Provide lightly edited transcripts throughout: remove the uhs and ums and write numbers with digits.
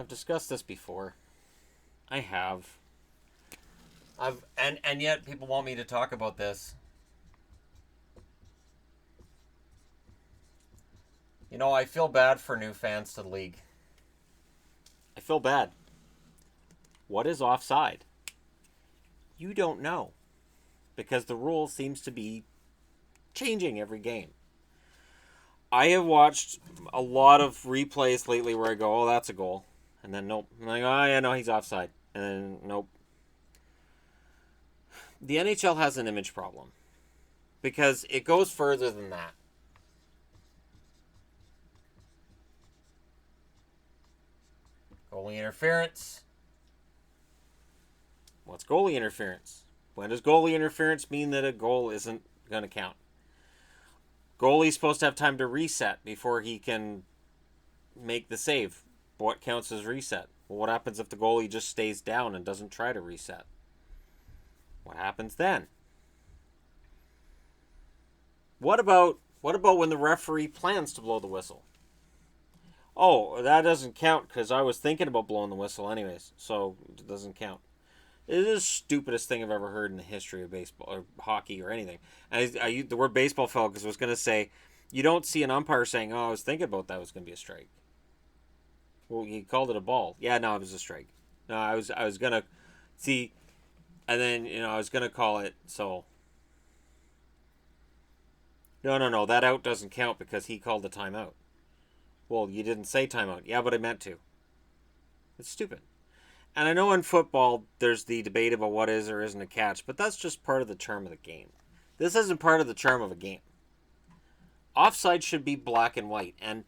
I've discussed this before. I have. And yet people want me to talk about this. I feel bad for new fans to the league. I feel bad. What is offside? You don't know because the rule seems to be changing every game. I have watched a lot of replays lately where I go, "Oh, that's a goal," and then nope. I'm like, "Oh yeah, no, he's offside," and then nope. The NHL has an image problem because it goes further than that. Goalie interference. What's goalie interference? When does goalie interference mean that a goal isn't going to count? Goalie's supposed to have time to reset before he can make the save. What counts as reset? Well, what happens if the goalie just stays down and doesn't try to reset? What happens then? What about when the referee plans to blow the whistle? Oh, that doesn't count because I was thinking about blowing the whistle anyways, so it doesn't count. It is the stupidest thing I've ever heard in the history of baseball or hockey or anything. And I used the word baseball fell because I was going to say, you don't see an umpire saying, "Oh, I was thinking about that was going to be a strike." Well, he called it a ball. Yeah, no, it was a strike. No, I was gonna see, and then I was gonna call it. So no, that out doesn't count because he called the timeout. Well, you didn't say timeout. Yeah, but I meant to. It's stupid. And I know in football there's the debate about what is or isn't a catch, but that's just part of the charm of the game. This isn't part of the charm of a game. Offside should be black and white. And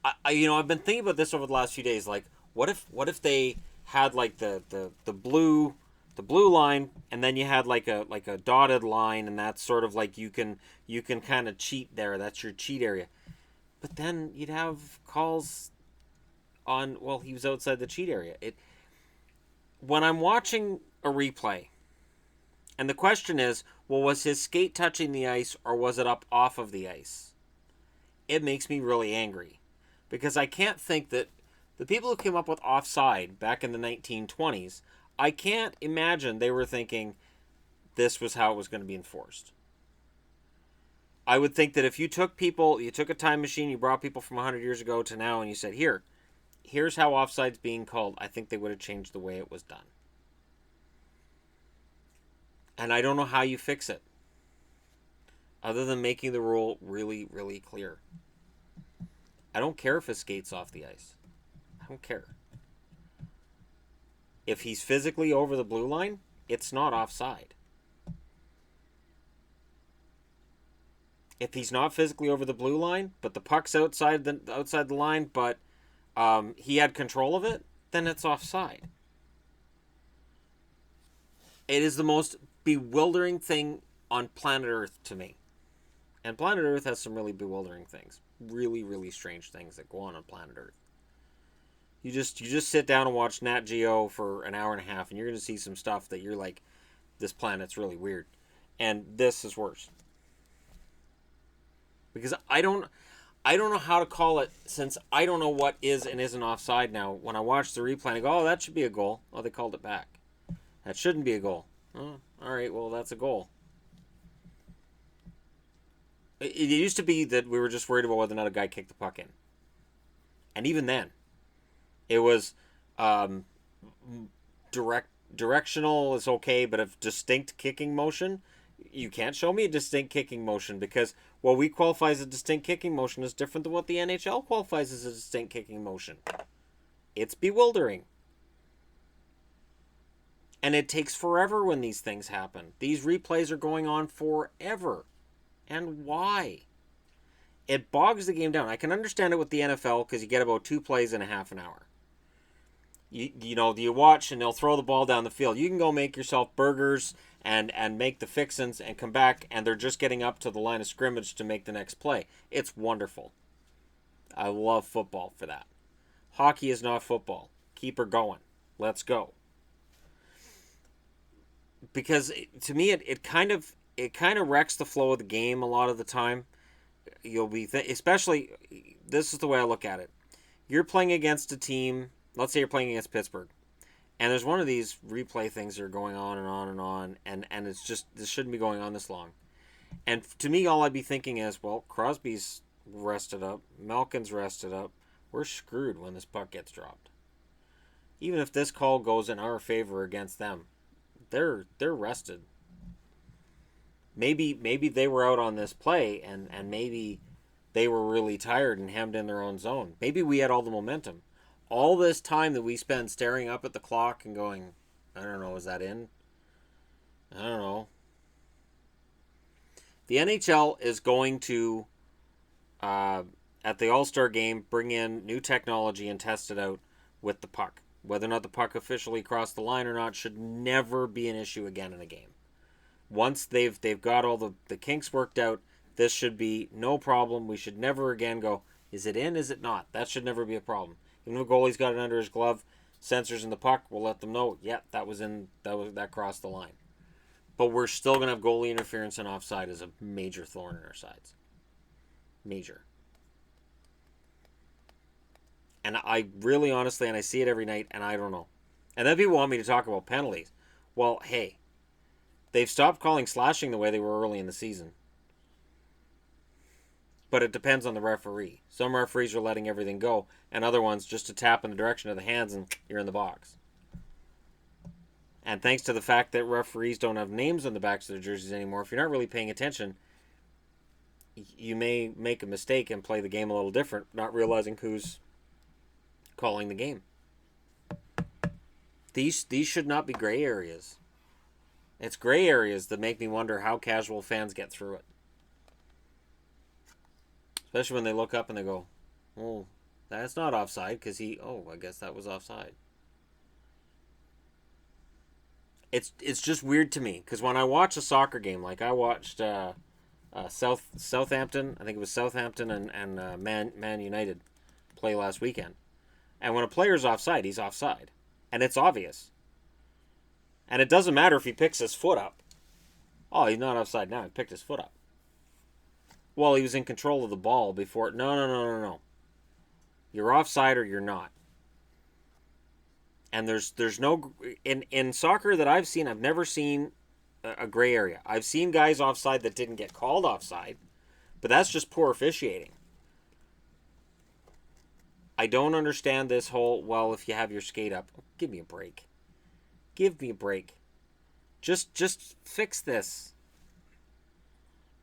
I've been thinking about this over the last few days. Like, what if they had like the blue line, and then you had like a dotted line, and that's sort of like you can kind of cheat there. That's your cheat area. But then you'd have calls on, well, he was outside the cheat area. It When I'm watching a replay, and the question is, well, was his skate touching the ice or was it up off of the ice? It makes me really angry because I can't think that the people who came up with offside back in the 1920s, I can't imagine they were thinking this was how it was going to be enforced. I would think that if you took a time machine, you brought people from 100 years ago to now, and you said, here's how offside's being called, I think they would have changed the way it was done. And I don't know how you fix it other than making the rule really, really clear. I don't care if his skate's off the ice. I don't care. If he's physically over the blue line, it's not offside. If he's not physically over the blue line, but the puck's outside the line, but he had control of it, then it's offside. It is the most bewildering thing on planet Earth to me. And planet Earth has some really bewildering things. Really, really strange things that go on planet Earth. You just sit down and watch Nat Geo for an hour and a half, and you're going to see some stuff that you're like, this planet's really weird. And this is worse. Because I don't know how to call it, since I don't know what is and isn't offside now. When I watch the replay, I go, "Oh, that should be a goal." Oh, they called it back. That shouldn't be a goal. Oh, all right, well, that's a goal. It used to be that we were just worried about whether or not a guy kicked the puck in. And even then, it was directional is okay, but if distinct kicking motion, you can't show me a distinct kicking motion because what we qualify as a distinct kicking motion is different than what the NHL qualifies as a distinct kicking motion. It's bewildering. And it takes forever when these things happen. These replays are going on forever. And why? It bogs the game down. I can understand it with the NFL because you get about 2 plays in a half an hour. You watch and they'll throw the ball down the field. You can go make yourself burgers and make the fixins and come back, and they're just getting up to the line of scrimmage to make the next play. It's wonderful. I love football for that. Hockey is not football. Keep her going. Let's go. Because to me, it kind of wrecks the flow of the game a lot of the time. You'll be especially, this is the way I look at it. You're playing against a team let's say you're playing against Pittsburgh, and there's one of these replay things that are going on and on and on, and it's just, this shouldn't be going on this long. And to me, all I'd be thinking is, well, Crosby's rested up, Malkin's rested up. We're screwed when this puck gets dropped. Even if this call goes in our favor against them, they're rested. Maybe they were out on this play, and maybe they were really tired and hemmed in their own zone. Maybe we had all the momentum. All this time that we spend staring up at the clock and going, I don't know, is that in? I don't know. The NHL is going to, at the All-Star game, bring in new technology and test it out with the puck. Whether or not the puck officially crossed the line or not should never be an issue again in a game. Once they've got all the kinks worked out, this should be no problem. We should never again go, is it in, is it not? That should never be a problem. Even if a goalie's got it under his glove, sensors in the puck will let them know, yeah, that crossed the line. But we're still going to have goalie interference and offside as a major thorn in our sides. Major. And I really honestly, and I see it every night, and I don't know. And then people want me to talk about penalties. Well, hey, they've stopped calling slashing the way they were early in the season. But it depends on the referee. Some referees are letting everything go, and other ones just a tap in the direction of the hands and you're in the box. And thanks to the fact that referees don't have names on the backs of their jerseys anymore, if you're not really paying attention, you may make a mistake and play the game a little different, not realizing who's calling the game. These should not be gray areas. It's gray areas that make me wonder how casual fans get through it. Especially when they look up and they go, oh, that's not offside because I guess that was offside. It's just weird to me because when I watch a soccer game, like I watched Southampton, I think it was Southampton and Man United play last weekend. And when a player's offside, he's offside. And it's obvious. And it doesn't matter if he picks his foot up. Oh, he's not offside now. He picked his foot up. Well, he was in control of the ball before. No. You're offside or you're not. And there's no... In soccer that I've seen, I've never seen a gray area. I've seen guys offside that didn't get called offside. But that's just poor officiating. I don't understand this whole, well, if you have your skate up, give me a break. Give me a break. Just fix this.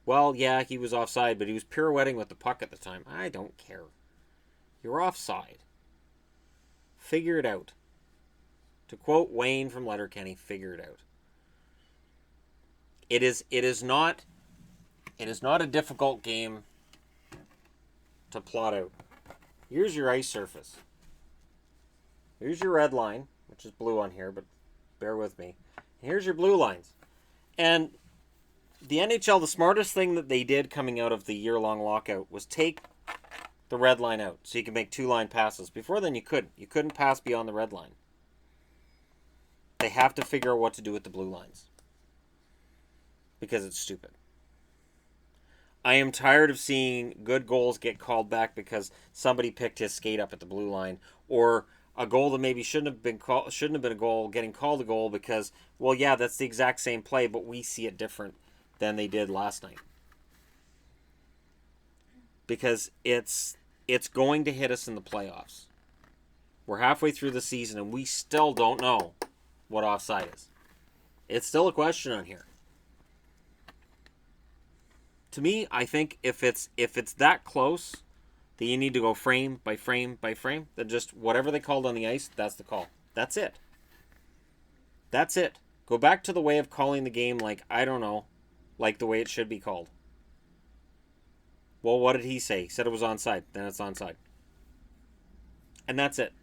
Well, yeah, he was offside, but he was pirouetting with the puck at the time. I don't care. You're offside. Figure it out. To quote Wayne from Letterkenny, figure it out. It is not a difficult game to plot out. Here's your ice surface. Here's your red line, which is blue on here, but bear with me. Here's your blue lines. And the NHL, the smartest thing that they did coming out of the year-long lockout was take the red line out so you can make two-line passes. Before then, you couldn't. You couldn't pass beyond the red line. They have to figure out what to do with the blue lines. Because it's stupid. I am tired of seeing good goals get called back because somebody picked his skate up at the blue line, or a goal that maybe shouldn't have been a goal getting called a goal because, well, yeah, that's the exact same play, but we see it different than they did last night. Because it's going to hit us in the playoffs. We're halfway through the season and we still don't know what offside is. It's still a question on here. To me, I think if it's that close that you need to go frame by frame by frame, then just whatever they called on the ice, that's the call. That's it. That's it. Go back to the way of calling the game like, I don't know, like the way it should be called. Well, what did he say? He said it was onside. Then it's onside. And that's it.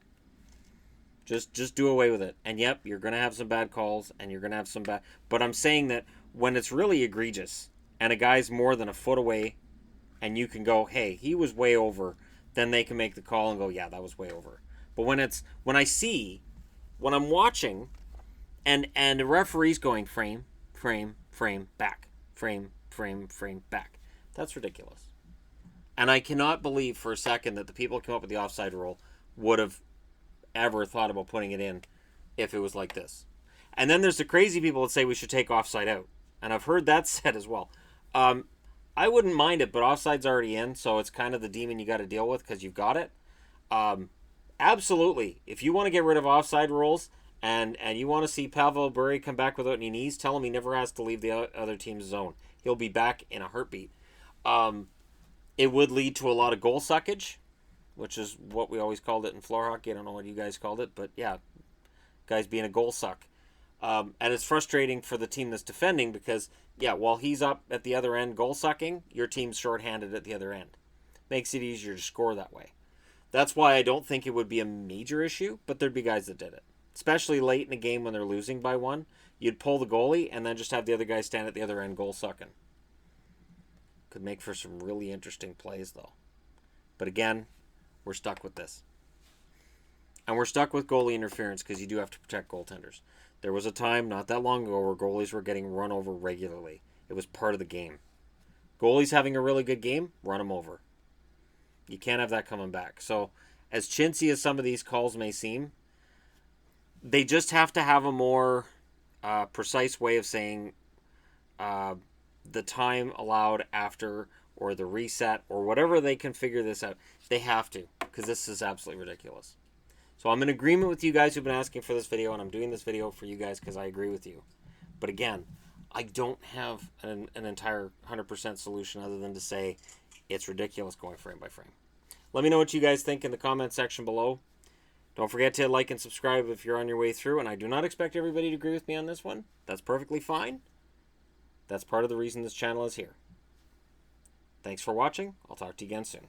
Just do away with it. And yep, you're going to have some bad calls and you're going to have some bad... But I'm saying that when it's really egregious and a guy's more than a foot away and you can go, hey, he was way over, then they can make the call and go, yeah, that was way over. But when I'm watching and the referee's going frame, back, frame, back, that's ridiculous. And I cannot believe for a second that the people who came up with the offside rule would have ever thought about putting it in if it was like this. And then there's the crazy people that say we should take offside out. And I've heard that said as well. I wouldn't mind it, but offside's already in, so it's kind of the demon you got to deal with because you've got it. Absolutely. If you want to get rid of offside rules and you want to see Pavel Bure come back without any knees, tell him he never has to leave the other team's zone. He'll be back in a heartbeat. It would lead to a lot of goal suckage, which is what we always called it in floor hockey. I don't know what you guys called it, but yeah, guys being a goal suck. And it's frustrating for the team that's defending because, yeah, while he's up at the other end goal sucking, your team's shorthanded at the other end. Makes it easier to score that way. That's why I don't think it would be a major issue, but there'd be guys that did it. Especially late in a game when they're losing by one. You'd pull the goalie and then just have the other guy stand at the other end goal sucking. Could make for some really interesting plays, though. But again, we're stuck with this. And we're stuck with goalie interference because you do have to protect goaltenders. There was a time not that long ago where goalies were getting run over regularly. It was part of the game. Goalies having a really good game, run them over. You can't have that coming back. So, as chintzy as some of these calls may seem, they just have to have a more precise way of saying the time allowed after or the reset or whatever they can figure this out. They have to, because this is absolutely ridiculous. So I'm in agreement with you guys who've been asking for this video, and I'm doing this video for you guys because I agree with you. But again, I don't have an entire 100% solution other than to say it's ridiculous going frame by frame. Let me know what you guys think in the comment section below. Don't forget to like and subscribe if you're on your way through, and I do not expect everybody to agree with me on this one. That's perfectly fine. That's part of the reason this channel is here. Thanks for watching. I'll talk to you again soon.